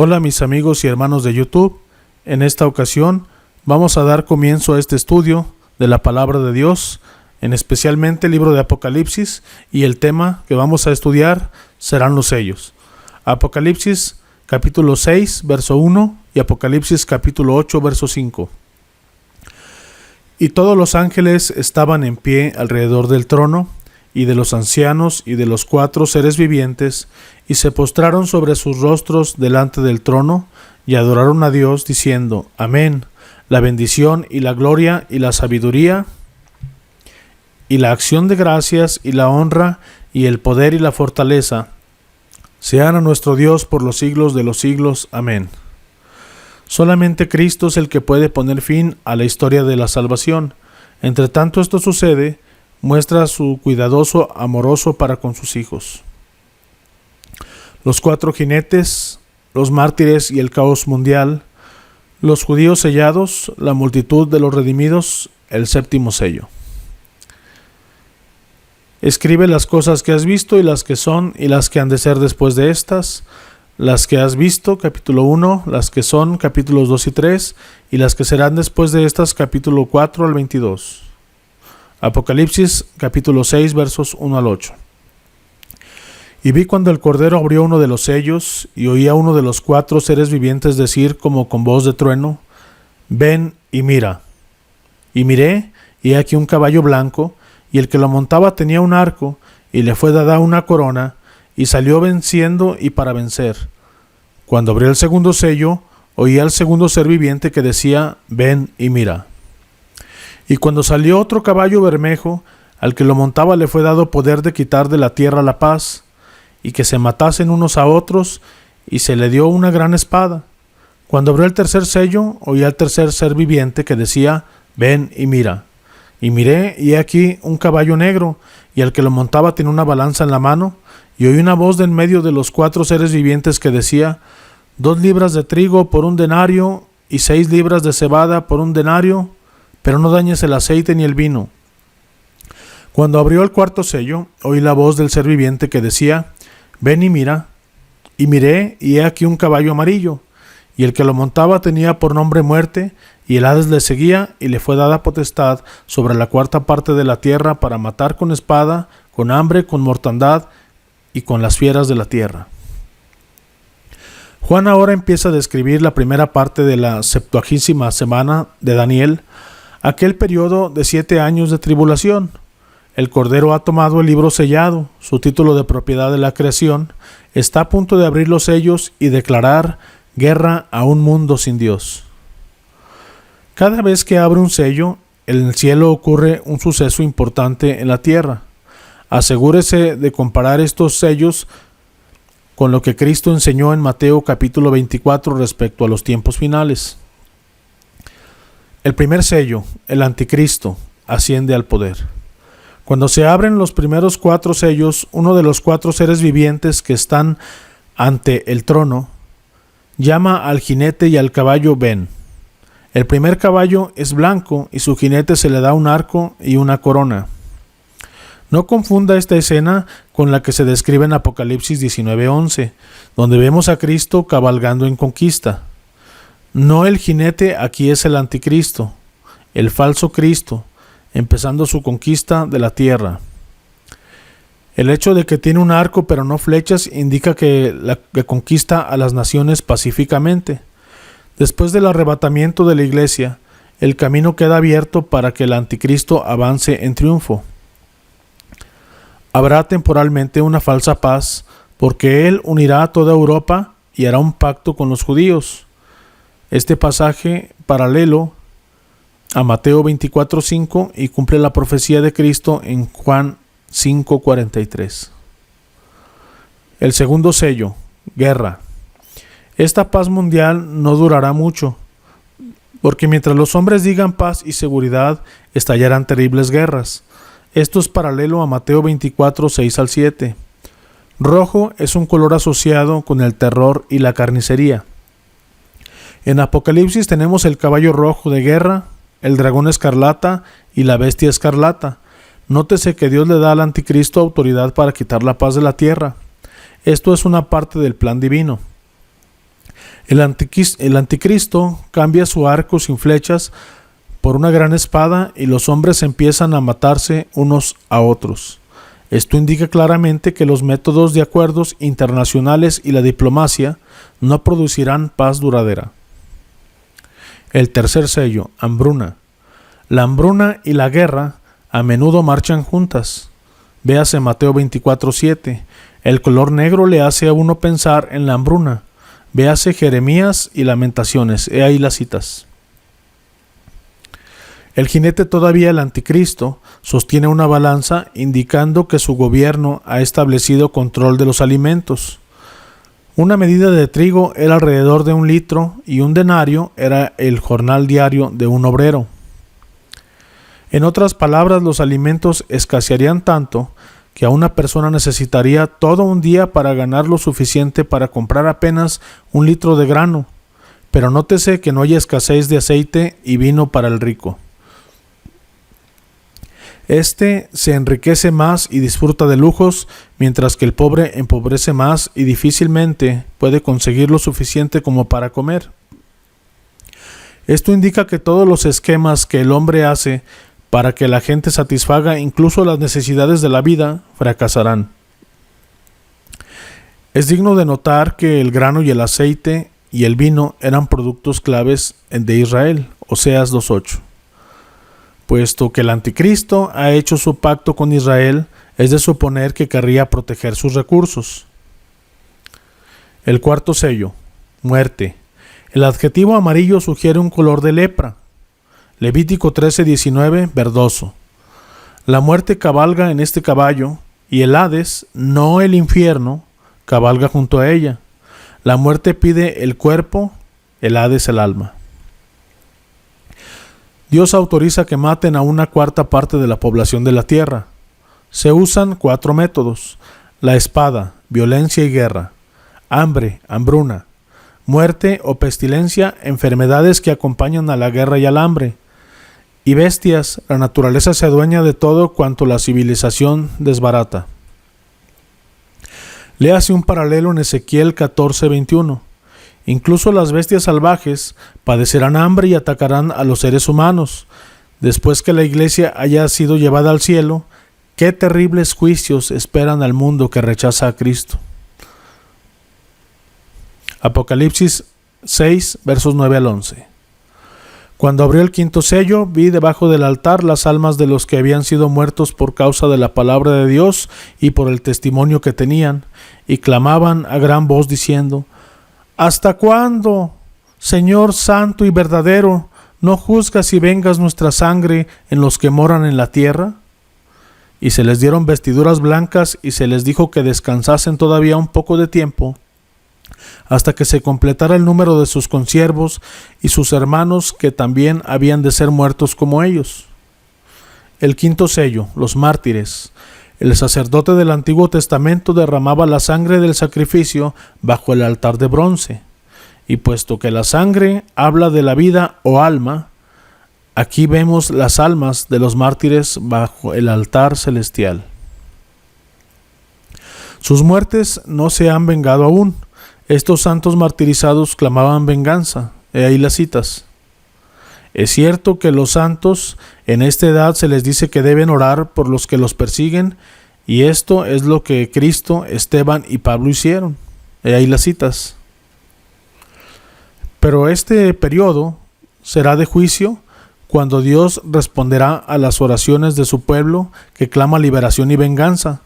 Hola mis amigos y hermanos de YouTube. En esta ocasión vamos a dar comienzo a este estudio de la palabra de Dios, en especialmente el libro de Apocalipsis, y el tema que vamos a estudiar serán los sellos. Apocalipsis capítulo 6 verso 1 y Apocalipsis capítulo 8 verso 5. Y todos los ángeles estaban en pie alrededor del trono, y de los ancianos y de los 4 seres vivientes, y se postraron sobre sus rostros delante del trono, y adoraron a Dios, diciendo: Amén, la bendición y la gloria y la sabiduría, y la acción de gracias y la honra y el poder y la fortaleza, sean a nuestro Dios por los siglos de los siglos. Amén. Solamente Cristo es el que puede poner fin a la historia de la salvación. Entre tanto esto sucede, muestra su cuidadoso amoroso para con sus hijos. Los 4 jinetes, los mártires y el caos mundial, los judíos sellados, la multitud de los redimidos, el 7º sello. Escribe las cosas que has visto y las que son y las que han de ser después de estas, las que has visto, capítulo 1, las que son, capítulos 2 y 3, y las que serán después de estas, capítulo 4 al 22. Apocalipsis capítulo 6 versos 1 al 8. Y vi cuando el Cordero abrió uno de los sellos, y oí a uno de los 4 seres vivientes decir como con voz de trueno: Ven y mira. Y miré, y he aquí un caballo blanco, y el que lo montaba tenía un arco, y le fue dada una corona, y salió venciendo y para vencer. Cuando abrió el segundo sello, oí al segundo ser viviente que decía: Ven y mira. Y cuando salió otro caballo bermejo, al que lo montaba le fue dado poder de quitar de la tierra la paz, y que se matasen unos a otros, y se le dio una gran espada. Cuando abrió el tercer sello, oí al tercer ser viviente que decía: Ven y mira. Y miré, y he aquí un caballo negro, y al que lo montaba tenía una balanza en la mano, y oí una voz de en medio de los 4 seres vivientes que decía: 2 libras de trigo por 1 denario, y 6 libras de cebada por 1 denario, pero no dañes el aceite ni el vino. Cuando abrió el 4º sello, oí la voz del ser viviente que decía: Ven y mira. Y miré, y he aquí un caballo amarillo, y el que lo montaba tenía por nombre Muerte, y el Hades le seguía, y le fue dada potestad sobre la 4ª parte de la tierra para matar con espada, con hambre, con mortandad y con las fieras de la tierra. Juan ahora empieza a describir la primera parte de la 70ª semana de Daniel, aquel periodo de 7 años de tribulación. El Cordero ha tomado el libro sellado, su título de propiedad de la creación, está a punto de abrir los sellos y declarar guerra a un mundo sin Dios. Cada vez que abre un sello, en el cielo ocurre un suceso importante en la tierra. Asegúrese de comparar estos sellos con lo que Cristo enseñó en Mateo capítulo 24 respecto a los tiempos finales. El primer sello, el anticristo, asciende al poder. Cuando se abren los primeros 4 sellos, uno de los 4 seres vivientes que están ante el trono llama al jinete y al caballo: Ven. El primer caballo es blanco y su jinete se le da un arco y una corona. No confunda esta escena con la que se describe en Apocalipsis 19:11, donde vemos a Cristo cabalgando en conquista. No, el jinete aquí es el anticristo, el falso Cristo, empezando su conquista de la tierra. El hecho de que tiene un arco pero no flechas indica que conquista a las naciones pacíficamente. Después del arrebatamiento de la iglesia, el camino queda abierto para que el anticristo avance en triunfo. Habrá temporalmente una falsa paz, porque él unirá a toda Europa y hará un pacto con los judíos. Este pasaje paralelo a Mateo 24:5 y cumple la profecía de Cristo en Juan 5:43. El segundo sello, guerra. Esta paz mundial no durará mucho, porque mientras los hombres digan paz y seguridad, estallarán terribles guerras. Esto es paralelo a Mateo 24:6 al 7. Rojo es un color asociado con el terror y la carnicería. En Apocalipsis tenemos el caballo rojo de guerra, el dragón escarlata y la bestia escarlata. Nótese que Dios le da al anticristo autoridad para quitar la paz de la tierra. Esto es una parte del plan divino. El anticristo cambia su arco sin flechas por una gran espada y los hombres empiezan a matarse unos a otros. Esto indica claramente que los métodos de acuerdos internacionales y la diplomacia no producirán paz duradera. El tercer sello, hambruna. La hambruna y la guerra a menudo marchan juntas. Véase Mateo 24:7. El color negro le hace a uno pensar en la hambruna. Véase Jeremías y Lamentaciones. He ahí las citas. El jinete, todavía el anticristo, sostiene una balanza indicando que su gobierno ha establecido control de los alimentos. Una medida de trigo era alrededor de 1 litro y 1 denario era el jornal diario de un obrero. En otras palabras, los alimentos escasearían tanto que a una persona necesitaría todo un día para ganar lo suficiente para comprar apenas 1 litro de grano. Pero nótese que no hay escasez de aceite y vino para el rico. Este se enriquece más y disfruta de lujos, mientras que el pobre empobrece más y difícilmente puede conseguir lo suficiente como para comer. Esto indica que todos los esquemas que el hombre hace para que la gente satisfaga incluso las necesidades de la vida fracasarán. Es digno de notar que el grano y el aceite y el vino eran productos claves de Israel, Oseas 2:8. Puesto que el anticristo ha hecho su pacto con Israel, es de suponer que querría proteger sus recursos. El cuarto sello, muerte. El adjetivo amarillo sugiere un color de lepra. Levítico 13:19, verdoso. La muerte cabalga en este caballo, y el Hades, no el infierno, cabalga junto a ella. La muerte pide el cuerpo, el Hades el alma. Dios autoriza que maten a 1/4 parte de la población de la tierra. Se usan 4 métodos: la espada, violencia y guerra; hambre, hambruna; muerte o pestilencia, enfermedades que acompañan a la guerra y al hambre; y bestias, la naturaleza se adueña de todo cuanto la civilización desbarata. Léase un paralelo en Ezequiel 14:21. Incluso las bestias salvajes padecerán hambre y atacarán a los seres humanos. Después que la iglesia haya sido llevada al cielo, qué terribles juicios esperan al mundo que rechaza a Cristo. Apocalipsis 6, versos 9 al 11. Cuando abrió el quinto sello, vi debajo del altar las almas de los que habían sido muertos por causa de la palabra de Dios y por el testimonio que tenían, y clamaban a gran voz diciendo: ¿Hasta cuándo, Señor santo y verdadero, no juzgas y vengas nuestra sangre en los que moran en la tierra? Y se les dieron vestiduras blancas y se les dijo que descansasen todavía un poco de tiempo, hasta que se completara el número de sus consiervos y sus hermanos que también habían de ser muertos como ellos. El quinto sello, los mártires. El sacerdote del Antiguo Testamento derramaba la sangre del sacrificio bajo el altar de bronce. Y puesto que la sangre habla de la vida o alma, aquí vemos las almas de los mártires bajo el altar celestial. Sus muertes no se han vengado aún. Estos santos martirizados clamaban venganza. He ahí las citas. Es cierto que los santos en esta edad se les dice que deben orar por los que los persiguen, y esto es lo que Cristo, Esteban y Pablo hicieron. He ahí las citas. Pero este periodo será de juicio, cuando Dios responderá a las oraciones de su pueblo que clama liberación y venganza.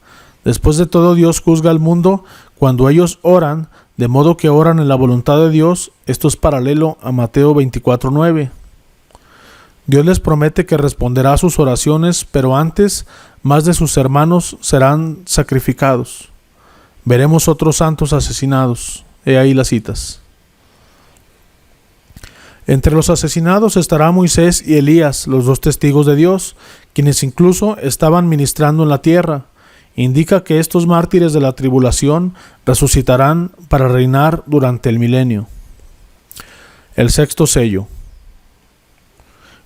Después de todo, Dios juzga al mundo cuando ellos oran, de modo que oran en la voluntad de Dios. Esto es paralelo a Mateo 24:9. Dios les promete que responderá a sus oraciones, pero antes más de sus hermanos serán sacrificados. Veremos otros santos asesinados. He ahí las citas. Entre los asesinados estará Moisés y Elías, los 2 testigos de Dios, quienes incluso estaban ministrando en la tierra. Indica que estos mártires de la tribulación resucitarán para reinar durante el milenio. El sexto sello.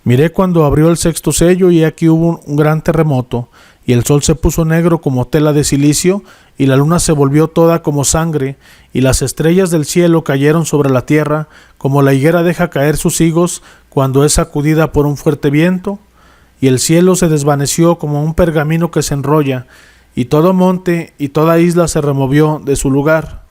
Miré cuando abrió el sexto sello, y aquí hubo un gran terremoto, y el sol se puso negro como tela de silicio, y la luna se volvió toda como sangre, y las estrellas del cielo cayeron sobre la tierra, como la higuera deja caer sus higos cuando es sacudida por un fuerte viento, y el cielo se desvaneció como un pergamino que se enrolla, y todo monte y toda isla se removió de su lugar.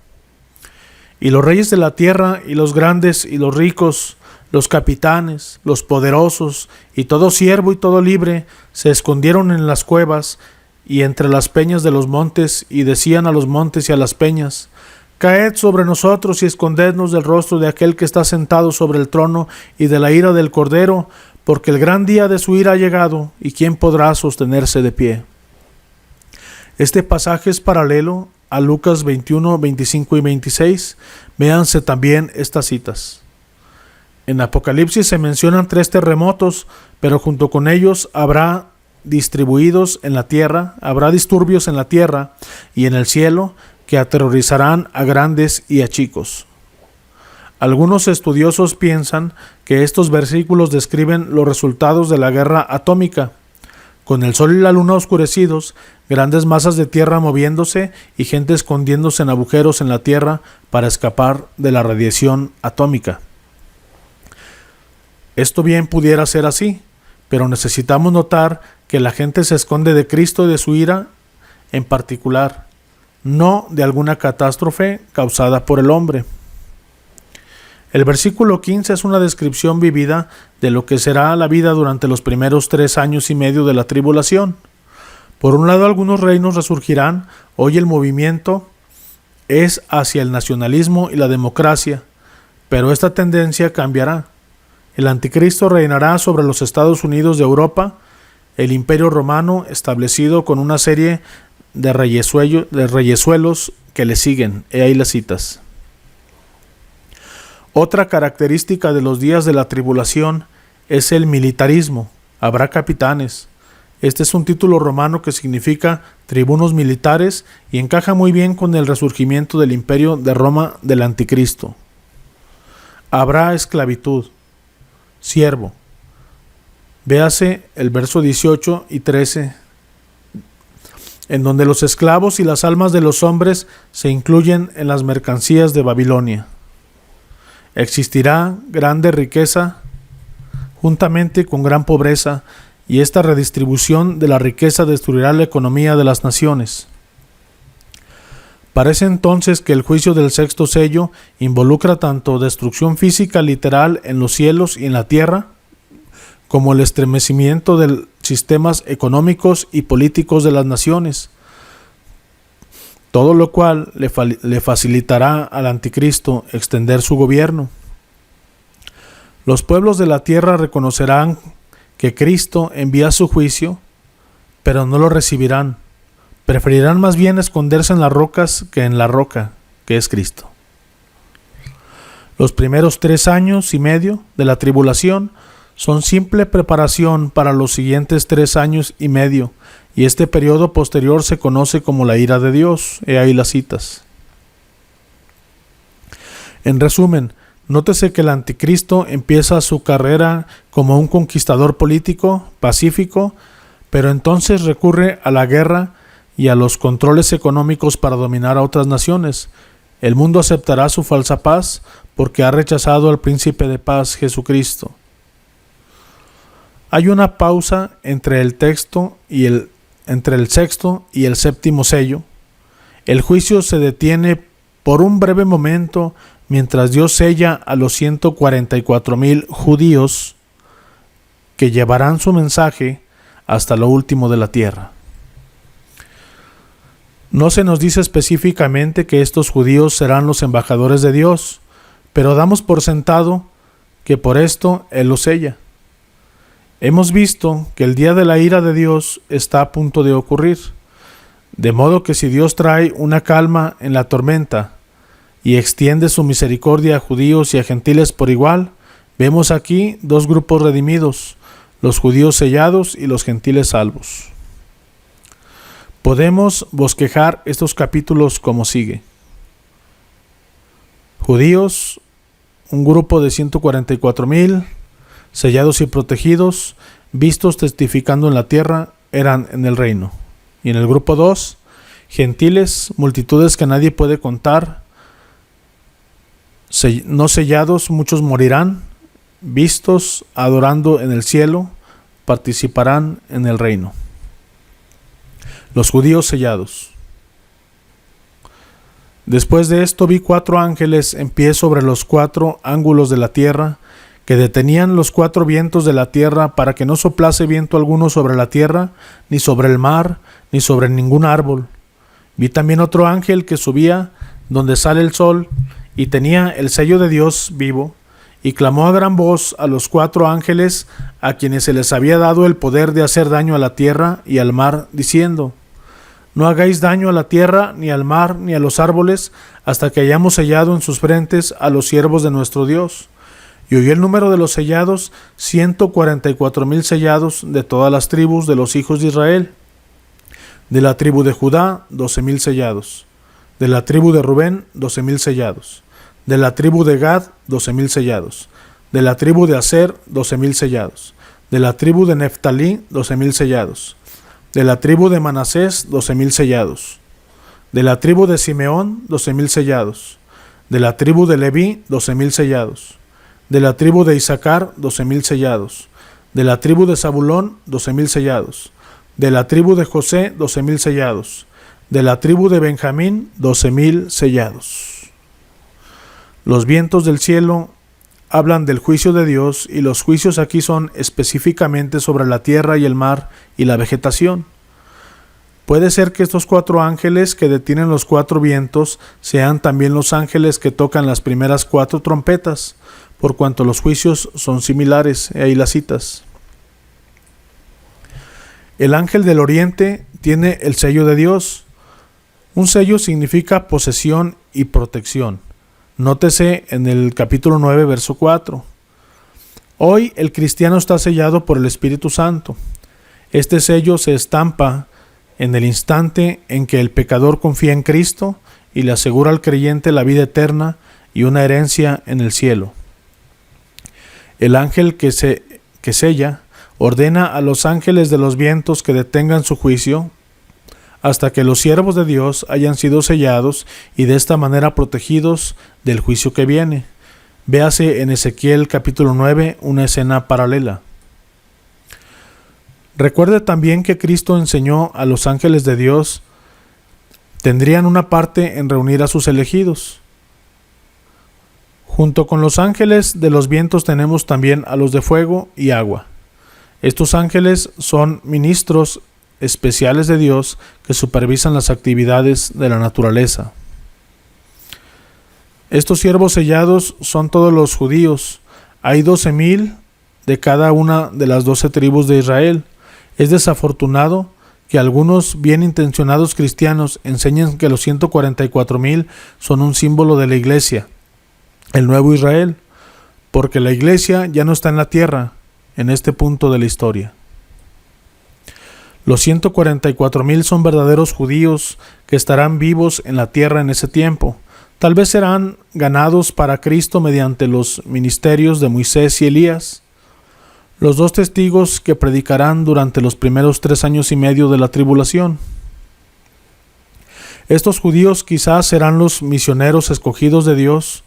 Y los reyes de la tierra, y los grandes y los ricos, los capitanes, los poderosos, y todo siervo y todo libre, se escondieron en las cuevas y entre las peñas de los montes, y decían a los montes y a las peñas: Caed sobre nosotros y escondednos del rostro de aquel que está sentado sobre el trono y de la ira del Cordero, porque el gran día de su ira ha llegado, y ¿quién podrá sostenerse de pie? Este pasaje es paralelo a Lucas 21, 25 y 26. Véanse también estas citas. En Apocalipsis se mencionan 3 terremotos, pero junto con ellos habrá disturbios en la tierra y en el cielo que aterrorizarán a grandes y a chicos. Algunos estudiosos piensan que estos versículos describen los resultados de la guerra atómica, con el sol y la luna oscurecidos, grandes masas de tierra moviéndose y gente escondiéndose en agujeros en la tierra para escapar de la radiación atómica. Esto bien pudiera ser así, pero necesitamos notar que la gente se esconde de Cristo y de su ira en particular, no de alguna catástrofe causada por el hombre. El versículo 15 es una descripción vivida de lo que será la vida durante los primeros 3 años y medio de la tribulación. Por un lado, algunos reinos resurgirán. Hoy el movimiento es hacia el nacionalismo y la democracia, pero esta tendencia cambiará. El anticristo reinará sobre los Estados Unidos de Europa, el imperio romano establecido con una serie de reyesuelos que le siguen. He ahí las citas. Otra característica de los días de la tribulación es el militarismo. Habrá capitanes. Este es un título romano que significa tribunos militares y encaja muy bien con el resurgimiento del imperio de Roma del anticristo. Habrá esclavitud. Siervo. Véase el verso 18 y 13, en donde los esclavos y las almas de los hombres se incluyen en las mercancías de Babilonia. Existirá grande riqueza juntamente con gran pobreza, y esta redistribución de la riqueza destruirá la economía de las naciones. Parece entonces que el juicio del 6º sello involucra tanto destrucción física literal en los cielos y en la tierra, como el estremecimiento de los sistemas económicos y políticos de las naciones, todo lo cual le facilitará al anticristo extender su gobierno. Los pueblos de la tierra reconocerán que Cristo envía su juicio, pero no lo recibirán. Preferirán más bien esconderse en las rocas que en la roca, que es Cristo. Los primeros 3 años y medio de la tribulación son simple preparación para los siguientes 3 años y medio, y este periodo posterior se conoce como la ira de Dios. He ahí las citas. En resumen, nótese que el anticristo empieza su carrera como un conquistador político, pacífico, pero entonces recurre a la guerra y a los controles económicos para dominar a otras naciones. El mundo aceptará su falsa paz porque ha rechazado al príncipe de paz, Jesucristo. Hay una pausa entre el 6º y el 7º sello. El juicio se detiene por un breve momento mientras Dios sella a los 144,000 judíos que llevarán su mensaje hasta lo último de la tierra. No se nos dice específicamente que estos judíos serán los embajadores de Dios, pero damos por sentado que por esto Él los sella. Hemos visto que el día de la ira de Dios está a punto de ocurrir, de modo que si Dios trae una calma en la tormenta y extiende su misericordia a judíos y a gentiles por igual, vemos aquí 2 grupos redimidos, los judíos sellados y los gentiles salvos. Podemos bosquejar estos capítulos como sigue. Judíos, un grupo de 144,000, sellados y protegidos, vistos testificando en la tierra, eran en el reino. Y en el grupo 2, gentiles, multitudes que nadie puede contar, no sellados, muchos morirán, vistos, adorando en el cielo, participarán en el reino. Los judíos sellados. Después de esto vi 4 ángeles en pie sobre los 4 ángulos de la tierra, que detenían los 4 vientos de la tierra para que no soplase viento alguno sobre la tierra, ni sobre el mar, ni sobre ningún árbol. Vi también otro ángel que subía donde sale el sol, y tenía el sello de Dios vivo, y clamó a gran voz a los 4 ángeles a quienes se les había dado el poder de hacer daño a la tierra y al mar, diciendo: no hagáis daño a la tierra, ni al mar, ni a los árboles, hasta que hayamos sellado en sus frentes a los siervos de nuestro Dios. Y oí el número de los sellados, 144,000 sellados de todas las tribus de los hijos de Israel. De la tribu de Judá, 12,000 sellados. De la tribu de Rubén, 12,000 sellados. De la tribu de Gad, 12,000 sellados. De la tribu de Aser, 12,000 sellados. De la tribu de Neftalí, 12,000 sellados. De la tribu de Manasés, 12,000 sellados. De la tribu de Simeón, 12,000 sellados. De la tribu de Leví, 12,000 sellados. De la tribu de Isaacar, 12,000 sellados. De la tribu de Zabulón, 12,000 sellados. De la tribu de José, 12,000 sellados. De la tribu de Benjamín, 12,000 sellados. Los vientos del cielo hablan del juicio de Dios, y los juicios aquí son específicamente sobre la tierra y el mar y la vegetación. Puede ser que estos 4 ángeles que detienen los 4 vientos sean también los ángeles que tocan las primeras 4 trompetas, por cuanto los juicios son similares. Ahí las citas. El ángel del oriente tiene el sello de Dios. Un sello significa posesión y protección. Nótese en el capítulo 9, verso 4. Hoy el cristiano está sellado por el Espíritu Santo. Este sello se estampa en el instante en que el pecador confía en Cristo y le asegura al creyente la vida eterna y una herencia en el cielo. El ángel que sella ordena a los ángeles de los vientos que detengan su juicio hasta que los siervos de Dios hayan sido sellados y de esta manera protegidos del juicio que viene. Véase en Ezequiel capítulo 9 una escena paralela. Recuerde también que Cristo enseñó a los ángeles de Dios tendrían una parte en reunir a sus elegidos. Junto con los ángeles de los vientos tenemos también a los de fuego y agua. Estos ángeles son ministros especiales de Dios que supervisan las actividades de la naturaleza. Estos siervos sellados son todos los judíos. Hay 12,000 de cada una de las 12 tribus de Israel. Es desafortunado que algunos bien intencionados cristianos enseñen que los 144,000 son un símbolo de la iglesia, el nuevo Israel, porque la iglesia ya no está en la tierra en este punto de la historia. Los 144,000 son verdaderos judíos que estarán vivos en la tierra en ese tiempo. Tal vez serán ganados para Cristo mediante los ministerios de Moisés y Elías, los 2 testigos que predicarán durante los primeros 3 años y medio de la tribulación. Estos judíos quizás serán los misioneros escogidos de Dios,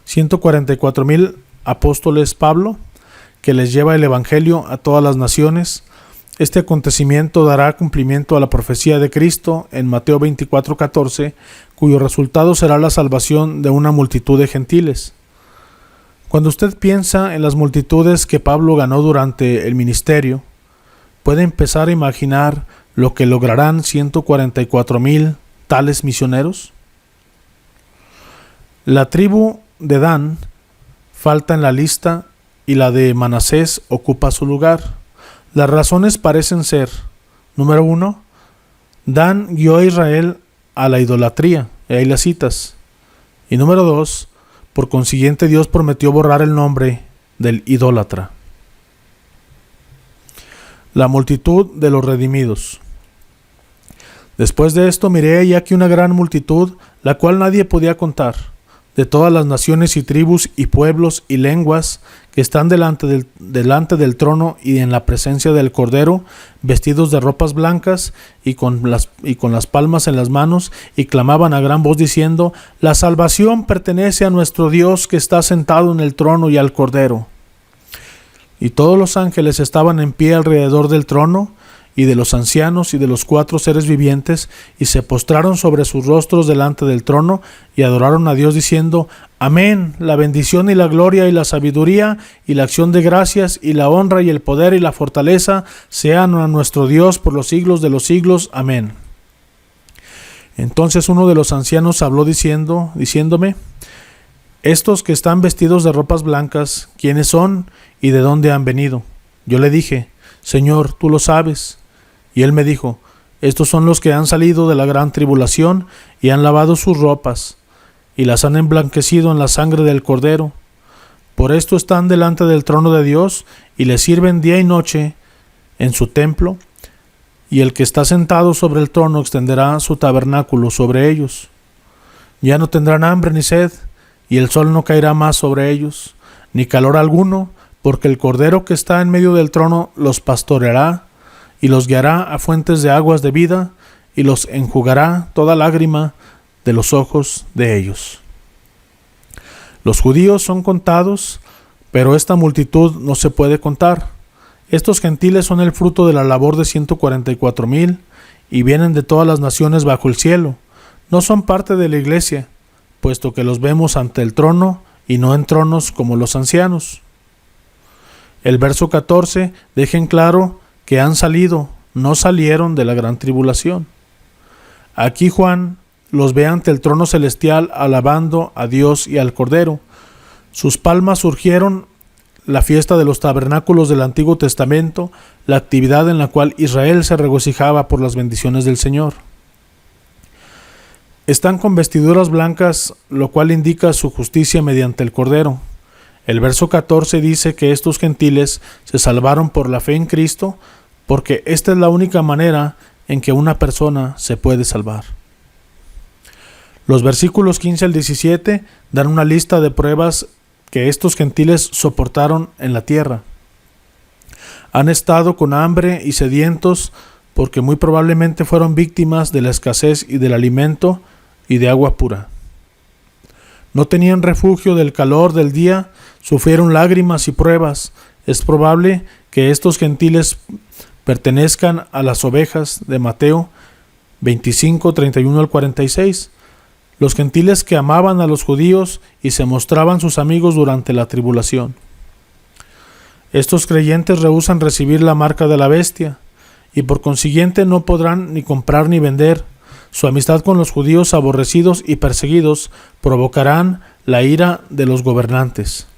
144,000 apóstoles Pablo, que les lleva el evangelio a todas las naciones. Este acontecimiento dará cumplimiento a la profecía de Cristo en Mateo 24:14, cuyo resultado será la salvación de una multitud de gentiles. Cuando usted piensa en las multitudes que Pablo ganó durante el ministerio, puede empezar a imaginar lo que lograrán 144,000 tales misioneros. La tribu de Dan falta en la lista y la de Manasés ocupa su lugar. Las razones parecen ser: número 1, Dan guió a Israel a la idolatría, y ahí las citas. Y número 2, por consiguiente Dios prometió borrar el nombre del idólatra. La multitud de los redimidos. Después de esto miré y aquí una gran multitud, la cual nadie podía contar, de todas las naciones y tribus y pueblos y lenguas que están delante del trono y en la presencia del Cordero, vestidos de ropas blancas y con las palmas en las manos, y clamaban a gran voz diciendo: la salvación pertenece a nuestro Dios que está sentado en el trono y al Cordero. Y todos los ángeles estaban en pie alrededor del trono y de los ancianos y de los 4 seres vivientes, y se postraron sobre sus rostros delante del trono y adoraron a Dios diciendo: Amén, la bendición y la gloria y la sabiduría y la acción de gracias y la honra y el poder y la fortaleza sean a nuestro Dios por los siglos de los siglos. Amén. Entonces uno de los ancianos habló diciéndome: estos que están vestidos de ropas blancas, ¿quiénes son y de dónde han venido? Yo le dije: Señor, tú lo sabes. Y él me dijo: estos son los que han salido de la gran tribulación y han lavado sus ropas y las han emblanquecido en la sangre del Cordero. Por esto están delante del trono de Dios y le sirven día y noche en su templo, y el que está sentado sobre el trono extenderá su tabernáculo sobre ellos. Ya no tendrán hambre ni sed, y el sol no caerá más sobre ellos, ni calor alguno, porque el Cordero que está en medio del trono los pastoreará y los guiará a fuentes de aguas de vida, y los enjugará toda lágrima de los ojos de ellos. Los judíos son contados, pero esta multitud no se puede contar. Estos gentiles son el fruto de la labor de 144,000 y vienen de todas las naciones bajo el cielo. No son parte de la iglesia, puesto que los vemos ante el trono y no en tronos como los ancianos. El verso 14 deja en claro que han salido, no salieron de la gran tribulación. Aquí Juan los ve ante el trono celestial alabando a Dios y al Cordero. Sus palmas surgieron la fiesta de los tabernáculos del Antiguo Testamento, la actividad en la cual Israel se regocijaba por las bendiciones del Señor. Están con vestiduras blancas, lo cual indica su justicia mediante el Cordero. El verso 14 dice que estos gentiles se salvaron por la fe en Cristo, porque esta es la única manera en que una persona se puede salvar. Los versículos 15 al 17 dan una lista de pruebas que estos gentiles soportaron en la tierra. Han estado con hambre y sedientos, porque muy probablemente fueron víctimas de la escasez y del alimento y de agua pura. No tenían refugio del calor del día, sufrieron lágrimas y pruebas. Es probable que estos gentiles pertenezcan a las ovejas de Mateo 25, 31 al 46. Los gentiles que amaban a los judíos y se mostraban sus amigos durante la tribulación. Estos creyentes rehúsan recibir la marca de la bestia y por consiguiente no podrán ni comprar ni vender. Su amistad con los judíos aborrecidos y perseguidos provocarán la ira de los gobernantes.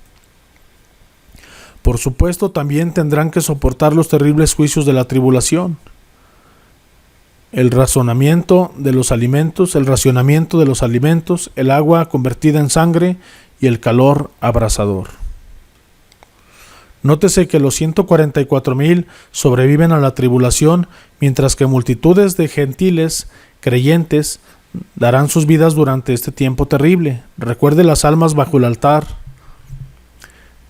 Por supuesto, también tendrán que soportar los terribles juicios de la tribulación. El racionamiento de los alimentos, el agua convertida en sangre y el calor abrasador. Nótese que los 144,000 sobreviven a la tribulación, mientras que multitudes de gentiles creyentes darán sus vidas durante este tiempo terrible. Recuerde las almas bajo el altar.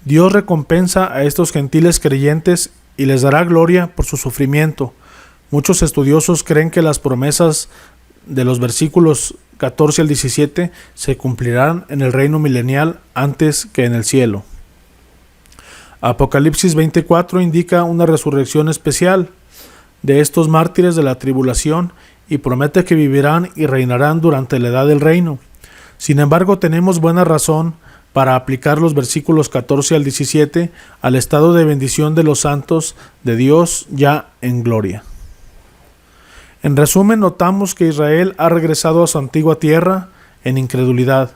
Dios recompensa a estos gentiles creyentes y les dará gloria por su sufrimiento. Muchos estudiosos creen que las promesas de los versículos 14 al 17 se cumplirán en el reino milenial antes que en el cielo. Apocalipsis 24 indica una resurrección especial de estos mártires de la tribulación y promete que vivirán y reinarán durante la edad del reino. Sin embargo, tenemos buena razón para aplicar los versículos 14 al 17 al estado de bendición de los santos de Dios ya en gloria. En resumen, notamos que Israel ha regresado a su antigua tierra en incredulidad.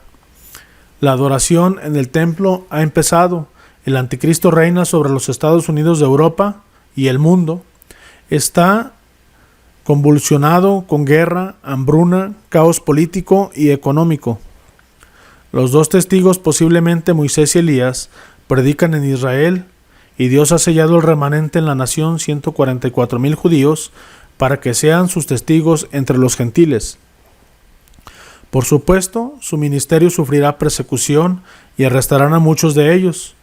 La adoración en el templo ha empezado. El anticristo reina sobre los Estados Unidos de Europa y el mundo. Está convulsionado con guerra, hambruna, caos político y económico. Los dos testigos, posiblemente Moisés y Elías, predican en Israel y Dios ha sellado el remanente en la nación, 144,000 judíos, para que sean sus testigos entre los gentiles. Por supuesto, su ministerio sufrirá persecución y arrestarán a muchos de ellos,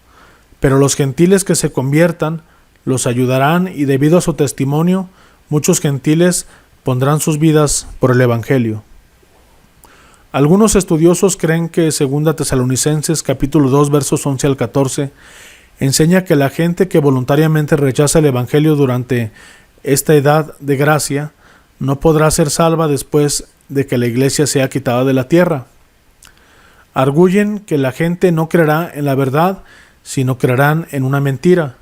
pero los gentiles que se conviertan los ayudarán y debido a su testimonio, muchos gentiles pondrán sus vidas por el Evangelio. Algunos estudiosos creen que 2 Tesalonicenses capítulo 2 versos 11 al 14 enseña que la gente que voluntariamente rechaza el Evangelio durante esta edad de gracia no podrá ser salva después de que la iglesia sea quitada de la tierra. Arguyen que la gente no creerá en la verdad, sino creerán en una mentira.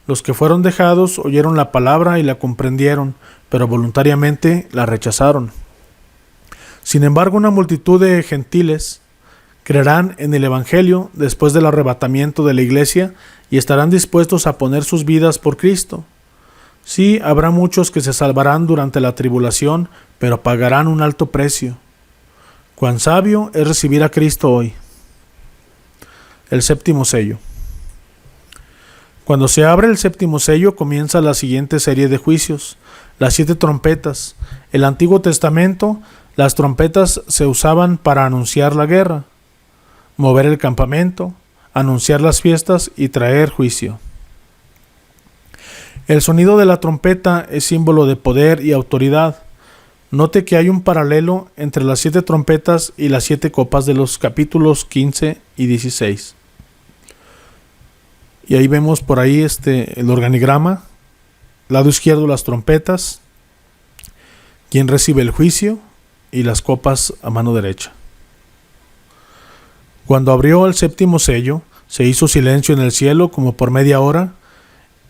Los que fueron dejados oyeron la palabra y la comprendieron, pero voluntariamente la rechazaron. Sin embargo, una multitud de gentiles creerán en el Evangelio después del arrebatamiento de la iglesia y estarán dispuestos a poner sus vidas por Cristo. Sí, habrá muchos que se salvarán durante la tribulación, pero pagarán un alto precio. Cuán sabio es recibir a Cristo hoy. El séptimo sello. Cuando se abre el séptimo sello comienza la siguiente serie de juicios, las 7 trompetas. El Antiguo Testamento, las trompetas se usaban para anunciar la guerra, mover el campamento, anunciar las fiestas y traer juicio. El sonido de la trompeta es símbolo de poder y autoridad. Note que hay un paralelo entre las 7 trompetas y las 7 copas de los capítulos 15 y 16. Y ahí vemos por ahí el organigrama. Lado izquierdo las trompetas, quien recibe el juicio, y las copas a mano derecha. Cuando abrió el séptimo sello, se hizo silencio en el cielo como por media hora,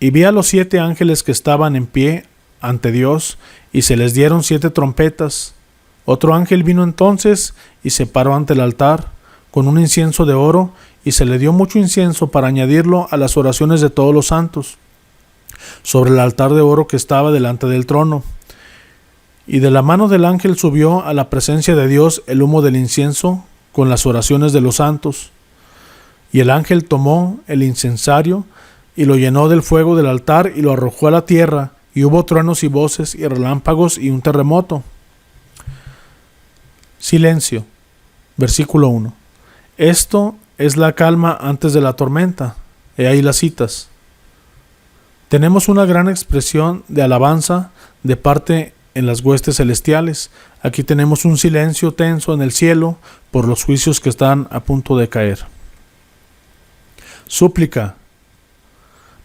y vi a los 7 ángeles que estaban en pie ante Dios, y se les dieron 7 trompetas. Otro ángel vino entonces y se paró ante el altar con un incienso de oro, y se le dio mucho incienso para añadirlo a las oraciones de todos los santos, sobre el altar de oro que estaba delante del trono. Y de la mano del ángel subió a la presencia de Dios el humo del incienso con las oraciones de los santos. Y el ángel tomó el incensario y lo llenó del fuego del altar y lo arrojó a la tierra, y hubo truenos y voces y relámpagos y un terremoto. Silencio. Versículo 1. Esto es la calma antes de la tormenta. He ahí las citas. Tenemos una gran expresión de alabanza de parte en las huestes celestiales. Aquí tenemos un silencio tenso en el cielo por los juicios que están a punto de caer. Súplica.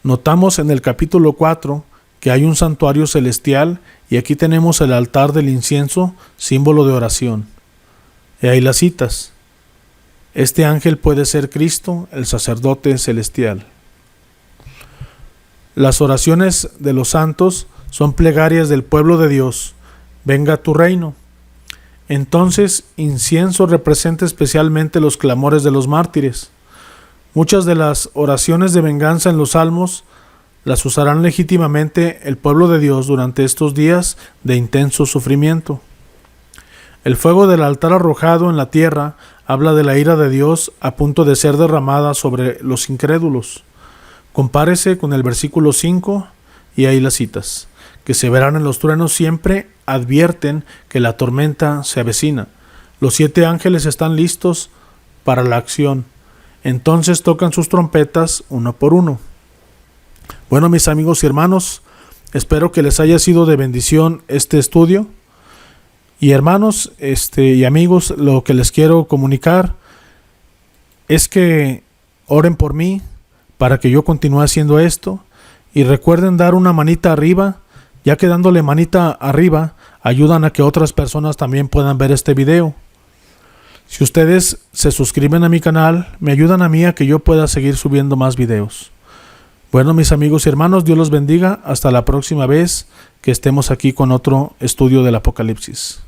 Notamos en el capítulo 4 que hay un santuario celestial y aquí tenemos el altar del incienso, símbolo de oración. Y ahí las citas. Este ángel puede ser Cristo, el sacerdote celestial. Las oraciones de los santos son plegarias del pueblo de Dios. Venga tu reino. Entonces, incienso representa especialmente los clamores de los mártires. Muchas de las oraciones de venganza en los salmos las usarán legítimamente el pueblo de Dios durante estos días de intenso sufrimiento. El fuego del altar arrojado en la tierra habla de la ira de Dios a punto de ser derramada sobre los incrédulos. Compárese con el versículo 5 y ahí las citas. Que se verán en los truenos siempre advierten que la tormenta se avecina. Los 7 ángeles están listos para la acción. Entonces tocan sus trompetas uno por uno. Bueno, mis amigos y hermanos, espero que les haya sido de bendición este estudio. Y hermanos y amigos, lo que les quiero comunicar es que oren por mí para que yo continúe haciendo esto. Y recuerden dar una manita arriba, ya que dándole manita arriba ayudan a que otras personas también puedan ver este video. Si ustedes se suscriben a mi canal, me ayudan a mí a que yo pueda seguir subiendo más videos. Bueno, mis amigos y hermanos, Dios los bendiga. Hasta la próxima vez que estemos aquí con otro estudio del Apocalipsis.